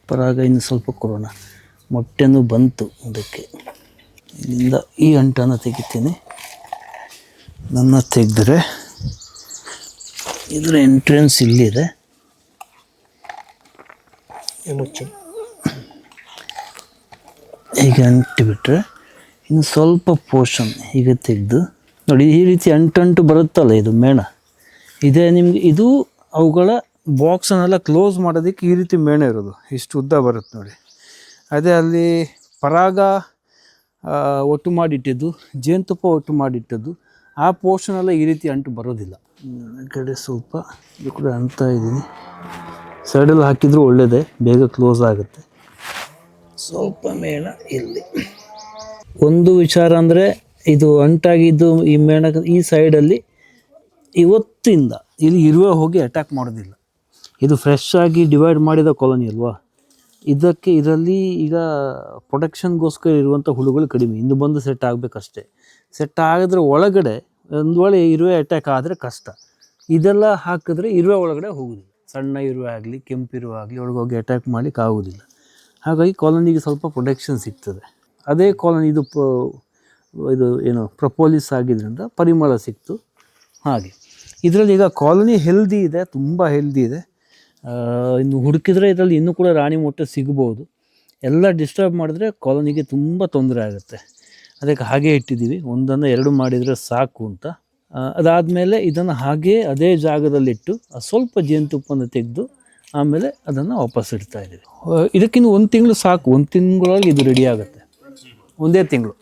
ಪರಾಗ ಇನ್ನು ಸ್ವಲ್ಪ ಕೊಡೋಣ. ಮೊಟ್ಟೆನೂ ಬಂತು ಅದಕ್ಕೆ. ಇಲ್ಲಿಂದ ಈ ಅಂಟನ್ನು ತೆಗಿತೀನಿ. ನನ್ನ ತೆಗೆದ್ರೆ ಇದರ ಎಂಟ್ರೆನ್ಸ್ ಇಲ್ಲಿದೆ. ಮುಚ್ಚಿ ಹೀಗೆ ಅಂಟಿಬಿಟ್ರೆ ಇನ್ನು ಸ್ವಲ್ಪ ಪೋರ್ಷನ್ ಹೀಗೆ ತೆಗೆದು ನೋಡಿ, ಈ ರೀತಿ ಅಂಟಂಟು ಬರುತ್ತಲ್ಲ ಇದು ಮೇಣ. ಇದೇ ನಿಮಗೆ ಇದು ಅವುಗಳ ಬಾಕ್ಸನ್ನೆಲ್ಲ ಕ್ಲೋಸ್ ಮಾಡೋದಕ್ಕೆ ಈ ರೀತಿ ಮೇಣ ಇರೋದು. ಇಷ್ಟು ಉದ್ದ ಬರುತ್ತೆ ನೋಡಿ. ಅದೇ ಅಲ್ಲಿ ಪರಾಗ ಒಟ್ಟು ಮಾಡಿಟ್ಟಿದ್ದು, ಜೇನುತುಪ್ಪ ಒಟ್ಟು ಮಾಡಿಟ್ಟದ್ದು, ಆ ಪೋರ್ಷನೆಲ್ಲ ಈ ರೀತಿ ಅಂಟು ಬರೋದಿಲ್ಲ. ಈ ಕಡೆ ಸ್ವಲ್ಪ ಇದು ಕೂಡ ಅಂಟ್ತಾ ಇದ್ದೀನಿ. ಸೈಡಲ್ಲಿ ಹಾಕಿದರೂ ಒಳ್ಳೆಯದೇ, ಬೇಗ ಕ್ಲೋಸ್ ಆಗುತ್ತೆ. ಸ್ವಲ್ಪ ಮೇಣ ಇಲ್ಲಿ. ಒಂದು ವಿಚಾರ ಅಂದರೆ ಇದು ಅಂಟಾಗಿದ್ದು ಈ ಮೇಣ ಈ ಸೈಡಲ್ಲಿ ಇವತ್ತಿಂದ ಇಲ್ಲಿ ಇರುವೆ ಹೋಗಿ ಅಟ್ಯಾಕ್ ಮಾಡೋದಿಲ್ಲ. ಇದು ಫ್ರೆಶ್ ಆಗಿ ಡಿವೈಡ್ ಮಾಡಿದ ಕಾಲೋನಿ ಅಲ್ವಾ, ಇದಕ್ಕೆ ಇದರಲ್ಲಿ ಈಗ ಪ್ರೊಟೆಕ್ಷನ್ಗೋಸ್ಕರ ಇರುವಂಥ ಹುಳುಗಳು ಕಡಿಮೆ. ಇನ್ನು ಬಂದು ಸೆಟ್ ಆಗಬೇಕಷ್ಟೇ. ಸೆಟ್ ಆಗಿದ್ರೆ ಒಳಗಡೆ ಒಂದು ವೇಳೆ ಇರುವೆ ಅಟ್ಯಾಕ್ ಆದರೆ ಕಷ್ಟ. ಇದೆಲ್ಲ ಹಾಕಿದ್ರೆ ಇರುವೆ ಒಳಗಡೆ ಹೋಗೋದಿಲ್ಲ. ಸಣ್ಣ ಇರುವೆ ಆಗಲಿ, ಕೆಂಪು ಇರುವೆ ಆಗಲಿ ಒಳಗೆ ಹೋಗಿ ಅಟ್ಯಾಕ್ ಮಾಡಲಿಕ್ಕೆ ಆಗೋದಿಲ್ಲ. ಹಾಗಾಗಿ ಕಾಲೋನಿಗೆ ಸ್ವಲ್ಪ ಪ್ರೊಟೆಕ್ಷನ್ ಸಿಗ್ತದೆ. ಅದೇ ಕಾಲೋನಿ ಇದು ಏನು ಪ್ರಪೋಲಿಸ್ ಆಗಿದ್ದರಿಂದ ಪರಿಮಳ ಸಿಕ್ತು. ಹಾಗೆ ಇದರಲ್ಲಿ ಈಗ ಕಾಲೋನಿ ಹೆಲ್ದಿ ಇದೆ, ತುಂಬ ಹೆಲ್ದಿ ಇದೆ. ಇನ್ನು ಹುಡುಕಿದ್ರೆ ಇದರಲ್ಲಿ ಇನ್ನೂ ಕೂಡ ರಾಣಿ ಮೊಟ್ಟೆ ಸಿಗ್ಬೋದು. ಎಲ್ಲ ಡಿಸ್ಟರ್ಬ್ ಮಾಡಿದ್ರೆ ಕಾಲೋನಿಗೆ ತುಂಬ ತೊಂದರೆ ಆಗುತ್ತೆ. ಅದಕ್ಕೆ ಹಾಗೇ ಇಟ್ಟಿದ್ದೀವಿ. ಒಂದನ್ನು ಎರಡು ಮಾಡಿದರೆ ಸಾಕು ಅಂತ. ಅದಾದಮೇಲೆ ಇದನ್ನು ಹಾಗೇ ಅದೇ ಜಾಗದಲ್ಲಿಟ್ಟು ಸ್ವಲ್ಪ ಜೇನುತುಪ್ಪನ ತೆಗೆದು ಆಮೇಲೆ ಅದನ್ನು ವಾಪಸ್ ಇಡ್ತಾ ಇದ್ದೀವಿ. ಇದಕ್ಕಿನ್ನು 1 ತಿಂಗಳು ಸಾಕು. 1 ತಿಂಗಳೊಳಗೆ ಇದು ರೆಡಿ ಆಗುತ್ತೆ. ಒಂದೇ ತಿಂಗಳು.